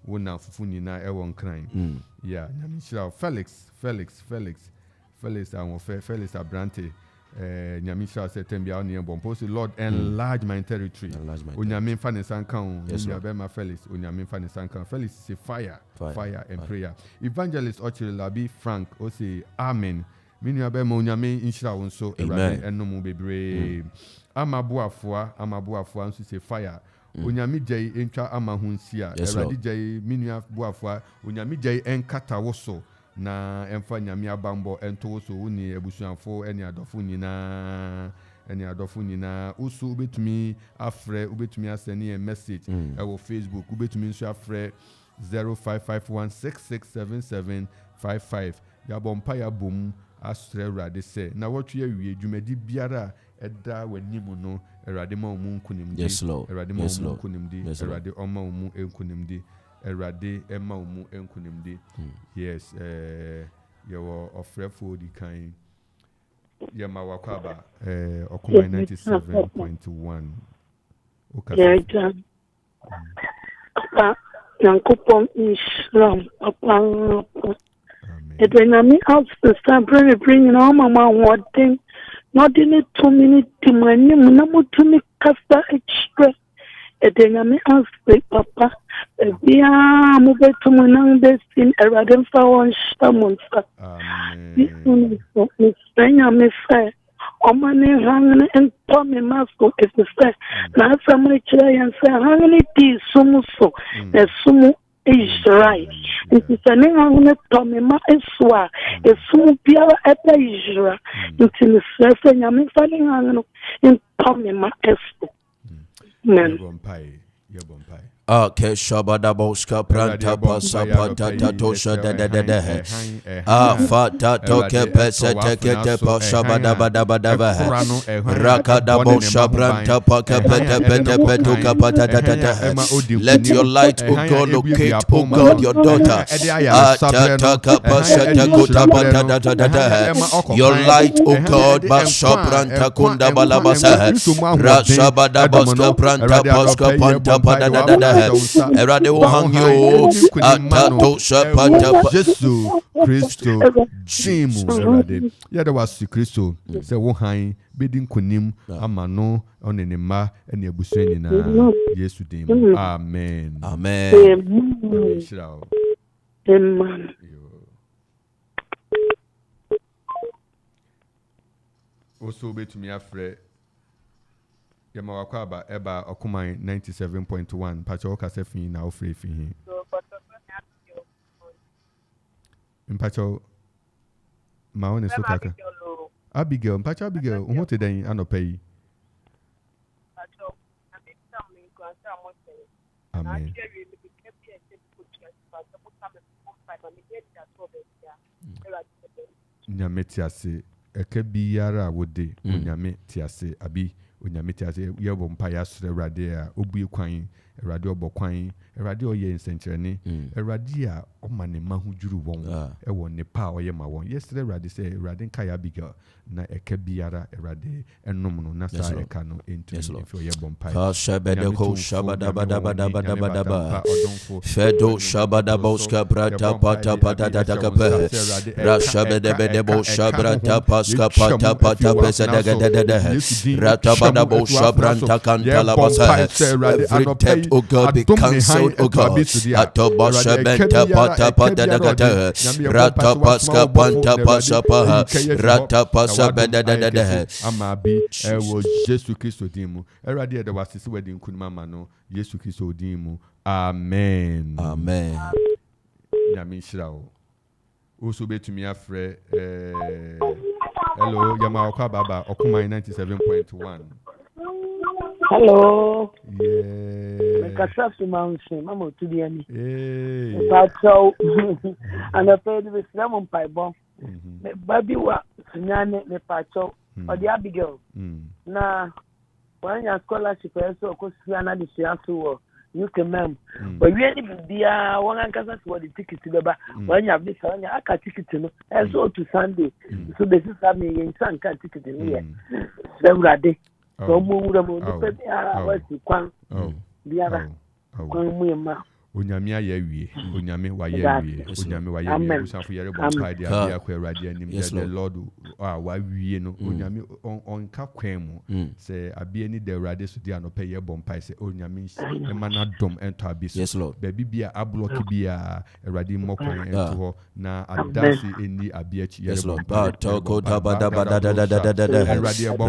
wona fufu nyina e won kran. Yeah, nyame shira Felix and Felix Abrante. Nyame shira say tembia on yembo post Lord enlarge my territory. Onyame fa ne sanka o. Nyabema Felix, onyame fa ne sanka. Felix say fire and prayer. Evangelist Ochirilabi Frank o say amen. Mini abema onyame inshira wonso erade ennom bebre. Amabuafua nso say fire. Onyame jai entwa amahunsia erade jai minua buafua onyame jai enkata woso na emfa nyame abambo ento woso woni ebusuanfo ene adofo nyina usu ubetumi afre ubetumi aseni a message ewo Facebook ubetumi nso afre 0551667755 yabompa yabom asre erade se na wotwe awie dwumadi biara eda wanimu no erade ma omu nkunimdi erade ma omu nkunimdi erade oma omu enkunimdi erade ema omu enkunimdi yes yewo ofrefo di kan yema wakwaba okuma 97.1 okay Yankopon Islam upon it when I mean out to start bringing all my one thing. Not in it 2 minutes to my name, no to me casta express. A thing I may ask Papa, we are moving to my name, this in a radin for one monster. This one is saying, I may say, oh, my name hanging and Tommy Masco is the say. Now, somebody try and say, hanging it is sumo so, as sumo. Is right. It is an English Tommy Maswa, a soon Pierre at the Israel. It is saying, I'm falling in Tommy Masco. Okay, Shabada Boska Pranta Pasa Patata Tosha de Fata Toke Pesa Tekete Shabada Badabadava Rakada Bosha Pranta Paka Peta Petuka Patata. Let your light, O God, locate, O God, your daughter. Ataka Pasa Takuta Patata. Your light, O God, Basha Pranta Kunda Balabasa Rashabada Boska Pranta Poska Panta Padada. Erade wo hang yo atato shapata Jesu Kristo jimu erade yada wasi Kristo se wo han bedin kunim amano onenema ene abusu nyina Yesu dim amen amen amen. Also betumi afre Yama wakwaba eba okumai 97.1 pacha okase fi na ofre fi hin mpacha ma one so kaka Abigail mpacha Abigail unhote den anopai amen nyame tiase eke biara wode nyame tiase abi onyame tiase yebo mpa ya sre erade a obue kwan erade obokwan erade oye nsenkyerene erade a omane mahuduru won ewo ne pa oye ma won yesre erade se erade nka ya biga na eke biara erade enom no na sa eka no entu efi yebo mpa ka shabede ko shabada bada fedo shabada boska brata pata tata pe ra shabede bede bo shabrata paska pata pesa daga rata bada bo shabranta kantala basa every debt, oh God, be cancelled, oh God. Atoba shabenta pata daga rata paska panta pasapa rata pasa beda amabi ewo Jesu Kristo dimu erade de wasisi wedding kunima mano Yesu Kristo dimu amen nyame shirawo oso betumi afre hello yama okwa baba okumai 97.1 hello yeah Mekashafi mountain mama tudiani pacho ana pedi bisemo mpaibo baby wa nyane me pacho odi Abigail na wanya scholarship eso ko siana di siasu wo you can ma'am. But really be one ankasa for the ticket to the when you have this one, I can ticket to and so to Sunday. So this is something in some kind ticket in here. Several so move them on the Kwan. The other Kwan. Onyame ayewie onyame wayewie onyame wayewie usafo yere bompa dia bia kwa awurade anim the Lord wawie no onyame onka kwan mu se abia ni the awurade so dia no pɛ ye bompa se onyame emana dom ento abiso baby bia ablock bia awurade mokwan ento ho na adasi eni abia chi yere bompa toko dabada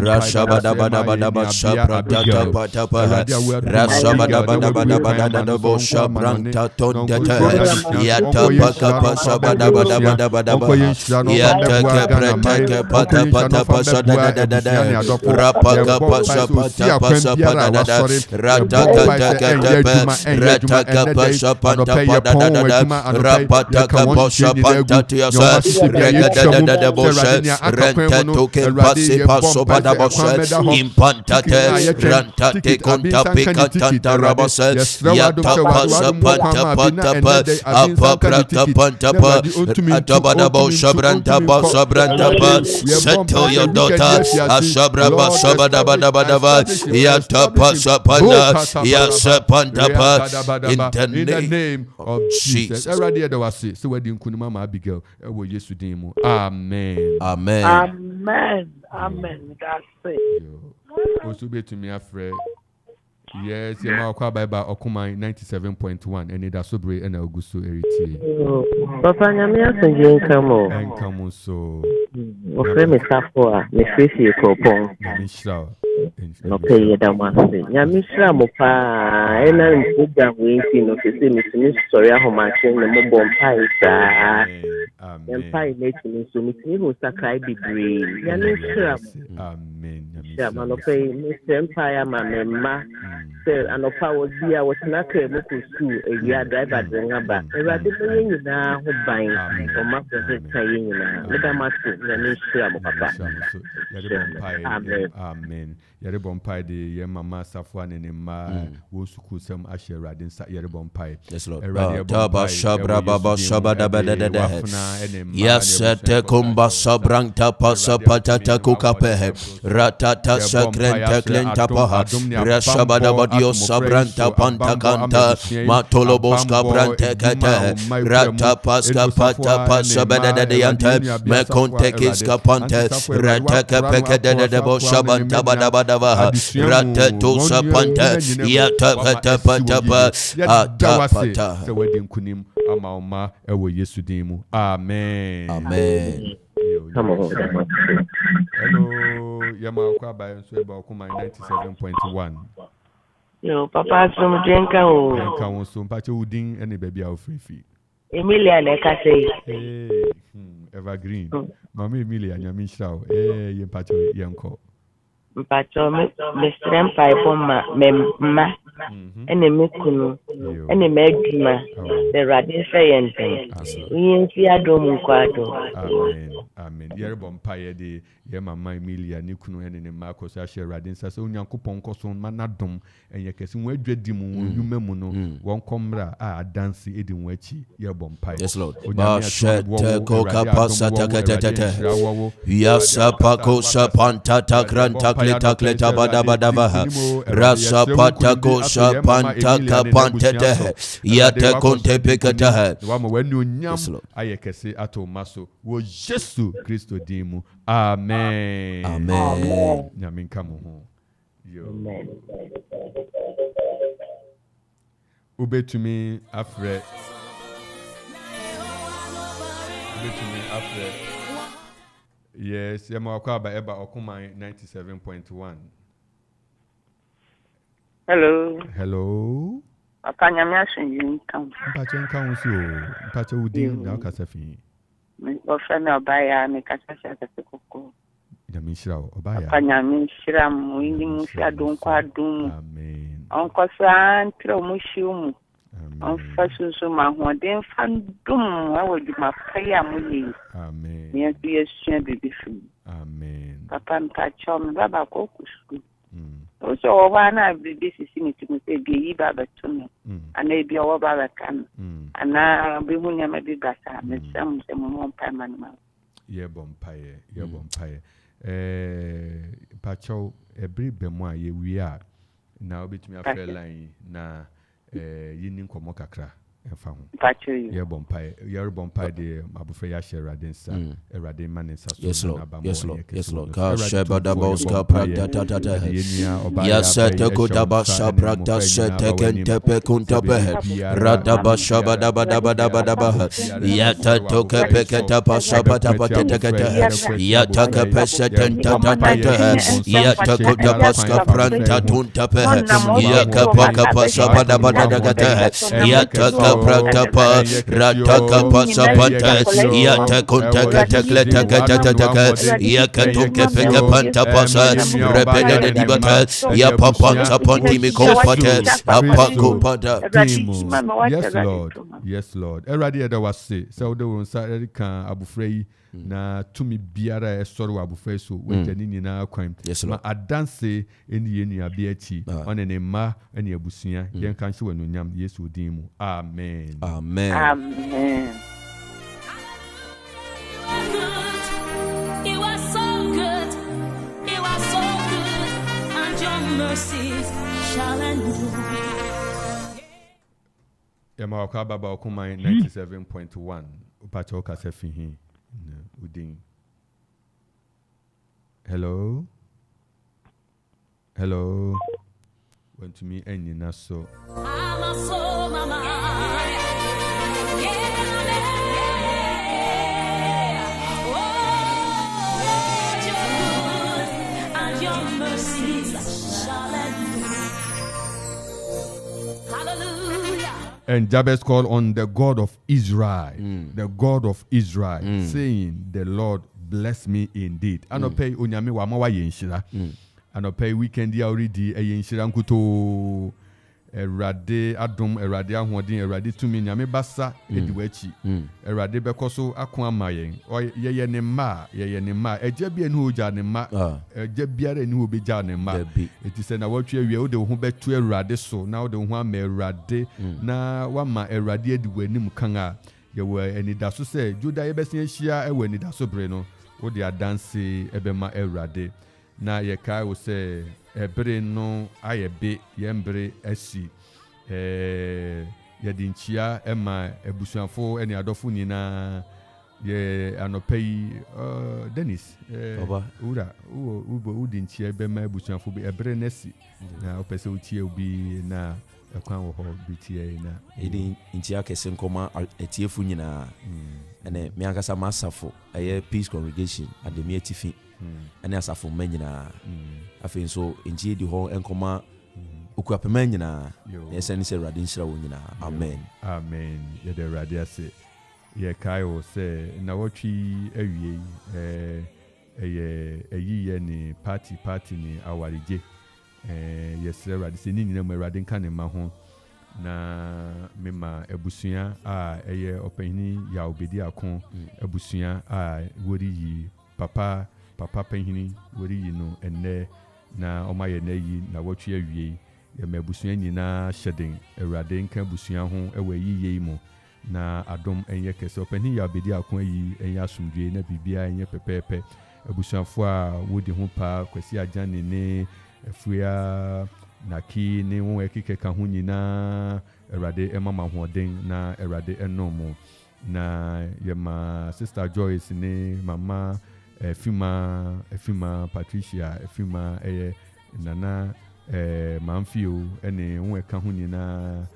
rashabada bada bada shabra tapa rashabada bada bada Taton Yata Paka Sabada Bada Yata Preta Pata Pasada Rapaka Pasapata Pasapada Rataka Pasapanta Pada Rapataka Pasapanta Tiasa Regadada Bosha Renta Token Pasipa Sobada Bosha Impantate Rantate Contapika Tanta Rabasa Yata Pasapanta Pantapa, settle your daughter, Ashabraba Sabadabadabadaba, Yatapa Sapana, Yasapantapa, in the name of Jesus. So we're doing Kunuma Abigail, Yesu Amen. Amen. Amen. Amen. That's it. Also be to me afraid. Yes, you're my Bible Okumai 97.1 and it's so brave and Augusto Eriti. Papa, I'm here to and come so. Frame is Baffuor, Miss Akropong. Michelle. No pay that one. Yamishra Mopa, and I'm program waiting of the Miss Soria Homachin, the Mobile Pie. Empire making so Miss Nivo Sakai be brave. Yamishra. Amen. Manopay, Mr. Empire, Mamma. And of power, I was not able to sue a year driver Drangaba. A radical now who buying or master saying, let a master than Amen. Yerebon Pie, the Yamama Safwan and Ma, Wosuku, some Asher Radin Sat Yerebon Pie. Yes, Lord. Taba Shabra Baba Shabada Bada. Yes, Tekumba Sabrang Tapa Sapatata Kukape, Ratata Sakrenta Clentapaha, Rashabada Badio Sabranta Pantakanta, Matoloboska Brantekata, Ratapaska Patapa Sabada de Ante, Mekontekiska Pante, Rataka Pekada de Boshabanta Badabada. Rateto Sapanta, Yata Patapa, Atapata. So wedding Kunim, Amauma, Ewe Yesudimu. Amen. Amen. Come on. Hello, Yama by and Sweba Kuma 97.1. Yo, Papa, some drink. Count some patch wooding and a baby out free. Emilia, like I say. Evergreen. Mammy Emilia, Yamisha, eh, Yempacho, Yanko. Mpacho Mr. Empire Poma Memma and a Mikunu and a Megma, the Radin Sayente. We see Adum Acheampong. Amen. Yerebon Pie, the Yamama Emilia, Nikunu, and in Marcos Asher Radin Sasso, Yankupon Coson, Manadum, and Yakesin Wedredimu, Yumemuno, one comra, dancing Edin Wechi, Yerbon Pie. Yes, Lord. Bashet, Coca Passa Takatata, Yasapako Sapanta Granta Kleta Badabadava, Rasa Patako Sapanta Capantete, Yata Conte Picata. When you nyam, I can say Ato Maso, was Jesus Christo Dimu. Amen. Amen. Yamin come home. Ube to me afre. Yes, Yamaka by Eba Okumai 97.1. Hello. Akanyamyasin yin kan. Mpache nkanso. Mpache udin na kasafi. Ofena obaya me kasasa kasekoko. Yamishira obaya. Akanyamishira mu indi musi adun kwa adun. Amen. Onko san tro mushiumu. Onfasu so mahode fandum awodi mapaya muyi. Amen. Ni yesu bibi fu. Amen. Papa mpacho me baba ko kusu. Also, one of the business in to say, be Baba to me, and they be our Baba can, and now be when you may be better, and some more permanent. Ye bompire. Pacho, a brief bemoir, ye we are now between a fair line, na yin komokakra. Ye bompire, your bompire, the Abufaya share Radinsa, a Radin sa. Yes, Lord. Yes, Lord. Sheba da boska prata. Yes, teko da basha prata teken tepe kuntabe. Rada basha da ba. Yata toke peketa pasha pata pateketa. Yata kapesa tenta. Yata koda baska pranta tuntape. Yaka paka pasha bada gata. Yata Pratapa, Rataka Pasapanta, Yata Kuntaka Tekleta, Yakatunke Pekapanta Pasa, Repeda de Dibata, Yapapanta Pontimi Compata, Apaco Pada. Yes, Lord. Eradi Eda was say, so the one side can Abu Frey. Na tumi biara esoro abufre so wetani nyina kwam ma adanse eni yenu abiachi one ne ma eni abusua yen kan hye wanonyam Yesu din mu amen. You are so good and your mercies shall endure. Yama kwa baba okuma 97.1 upacho kasefi hin Udin. Hello. Went to me and you not so. I'm a soul, mama. And your mercies shall endure. Hallelujah. And Jabez called on the God of Israel, saying, the Lord bless me indeed. And I pay unyami wa mawa yenshira. And I pay weekend ya already a yenshira nkuto erade adum erade ahwodin erade tumi nyame basa ediwachi. Erade bekoso akwa mayen. O ye ne ma eje bia nu oja ne ma eje biara ni obeja ne ma. Eti se na watwe wie o de ho betu erade so na o de ho ama erade na wa ma erade ediwanim kan a ye wo enida so se juda ye besia hia e wo enida so bre no o de adanse ebema erade na ye kai wo se ebre no ayebe yembre asi ye dinchia ema ebusuafo ene adofo nyina ye anopei Dennis ura ubo dinchia bema ebusuafo be ebre nasi na opese utie obi na ekwan wo ho bitie na edin ntia kese nkoma etiefu nyina ene me ankasa masafo eye peace congregation ademi atifi ene asafo manyina afi nso ntie di ho enkoma okuapema nyina yesa ni se radin shira wo nyina amen ye de radia se ye kai wo se na wotwi awie eyiye ni party ni awarije yes radin se ni nyina mo radin kan ne ma ho na mema ebusua a eye opanhini ya obedi akon ebusua a wori yi papa panhini wori yi no enne na omaye na yi na wotwe awie ye mebusua nyina hyeden erade nka busua ho ewe yiye mu na adom enye kese opanhini ya obedi akon yi enye asumdwe na bibia enye pepepe ebusuafo a wodi ho pa kwasi agane ne efua naki ne won ekike ka ho nyina erade emama hoden na erade enomo na yema sister Joyce ne mama efima Patricia efima nana manfio ene won eka ho nyina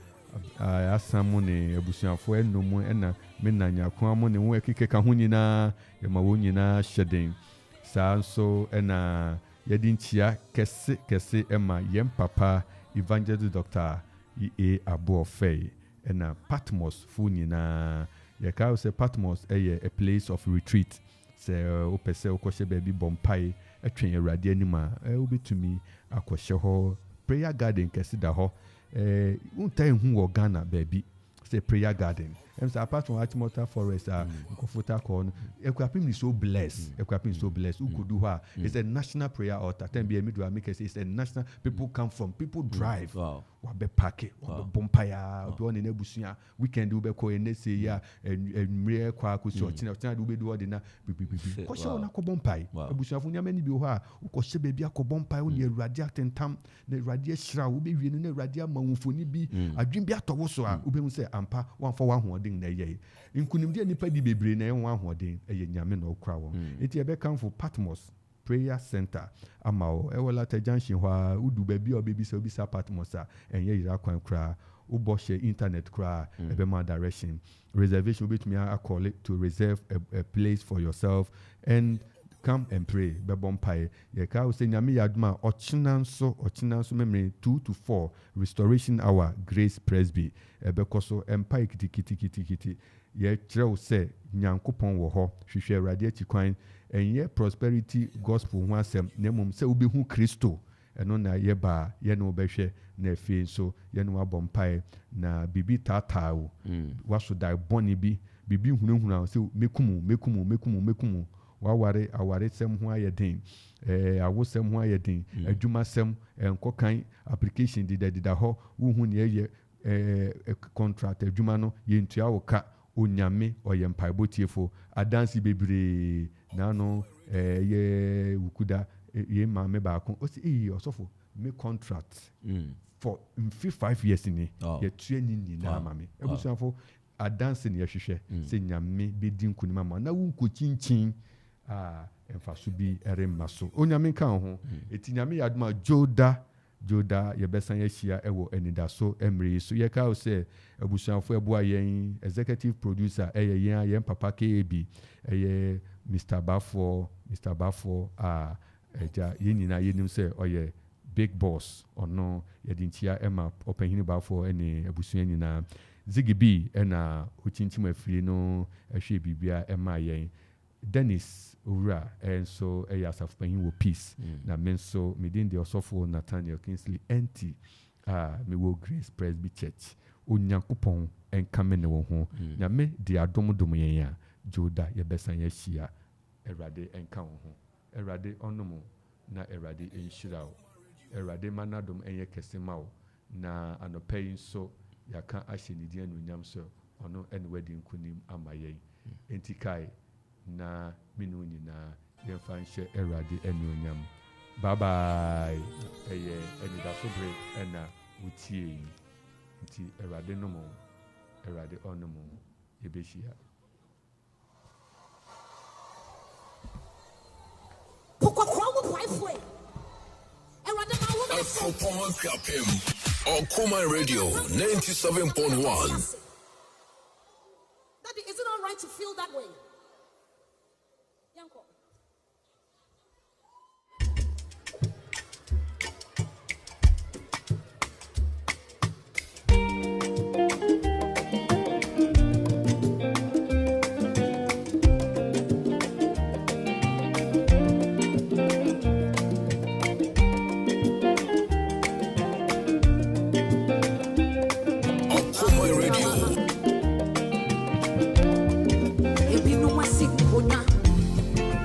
asamu ne ebusuafo enomo ena menanya kwa mo ne won ekike ka ho nyina yema won nyina hyeden sa so ena yedinchia kese ema yem papa evangelist Dr. E.A. Abuofei ena Patmos fu nyina yeka se Patmos a place of retreat se opese okoshe baby bompai atwen awrade anima obetumi akoshe ho prayer garden kese da ho untai hu wo Ghana baby se prayer garden And so apart from Achimota Forest, Kofuta Corn, Ekwapim is so blessed. Ekwapim is so blessed. Who could do her? It's a national prayer altar. It's a national. People come from. People drive. Wow. Wabe pake, wabe bompaya, obi ne busuya. Weekend ube ko ene se ya mre kwa kusi otina ube do de na bibi. Ko she ona ko bompai. Busuya fu nyame ni bi ho a ko she bebi akọ bompai wo ne Awurade atentam na Awurade ahira wo be wie ne Awurade amanwofoni bi adwin bi atọwo so a ube hu se ampa wanfa wa hoɔden na ye. Nkunimde nipa di bebre na ye wa hoɔden eye nyame na okra wo. Enti ebe kan for Patmos Prayer Center amao ewola ta junction hwa udu baby obebi se obisa Patmosa enye yira kwan kra ubo share internet kra ebe ma direction reservation bit me a call it to reserve a place for yourself and come and pray be bompai ye ka say nyame yaduma ochinanso memory 2 to 4 restoration hour Grace Presby ebe koso empire kiti ye kyerɛw sɛ nyankopɔn wɔ hɔ hwehwɛ Awurade akyi kwan ɛnyɛ prosperity gospel ho asɛm na mmom sɛ wobɛhu Kristo ɛno na yɛba yɛ ne wobɛhwɛ na afei nso yɛ ne wabɔ mpae na biribi taataa wo waso da bɔne bi biribi hunahuna wo sɛ mekumu awaresɛm ho ayɛ den awosɛm ho ayɛ den adwumasɛm nkɔkan application dida hɔ wohu ne ɛyɛ contract adwuma no yɛntua wo ka onyame oyɛ mpaebɔ tiefo adansi bebree nano ye wukuda ye maame baako o si osofo me contract for 5 years ni ye training ni na maame ebusuafo adansi ne yɛhwehwɛ sɛ nyame bedi nkunima ma na wunko chinchin emfaso bi eremma so onyame kan ho eti nyame yaduma Joda yebesan yeshia ewo enidaso emri so yeka o se abusuanfo ebo ayen executive producer yen papa KB Mr. Baffuor eja yenina yenim se oye big boss ono yedintia ema opanhini Baffuor ene abusuan nyina Ziggy B ena ochinchim afiri no ehwe bibia ema yen Dennis Ura and so asaf panyin wo peace na men so medin de osofo Nathaniel Kingsley enti me wo Grace Presby Church onyankopon enkame ne wo ho na me de adomdom yen ya Joda ye besan ya hia Awurade enka wo ho Awurade onomo na Awurade enhyira wo Awurade manadom enye kesema wo na anopai so yaka ahye ne dia no nyam so ono ene wadi nkunim amaye enti kai na minu nyina yemfa nhye Awurade anuonyam bye bye enidaso bre ena utie nti Awurade no mo Awurade onomo yebehia Akropong Kapim on Kuma Radio 97.1. Daddy, is it all right to feel that way? Yanko.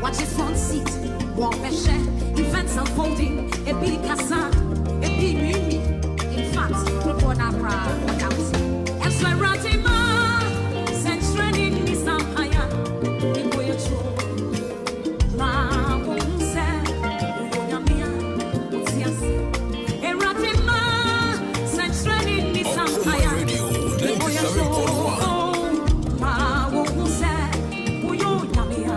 Watch his front seat, walk the share, events unfolding, a big casa, a big mimi. In fact, people are proud what I was. And so Ratima, century in this empire, in way to La Bonse, Uyamia, Utias. And Ratima, century in this empire, in way to La Bonse, Uyamia.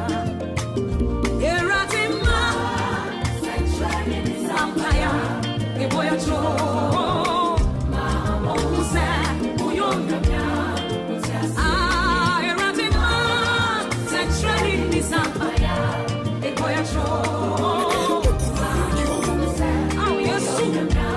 Oh, yes.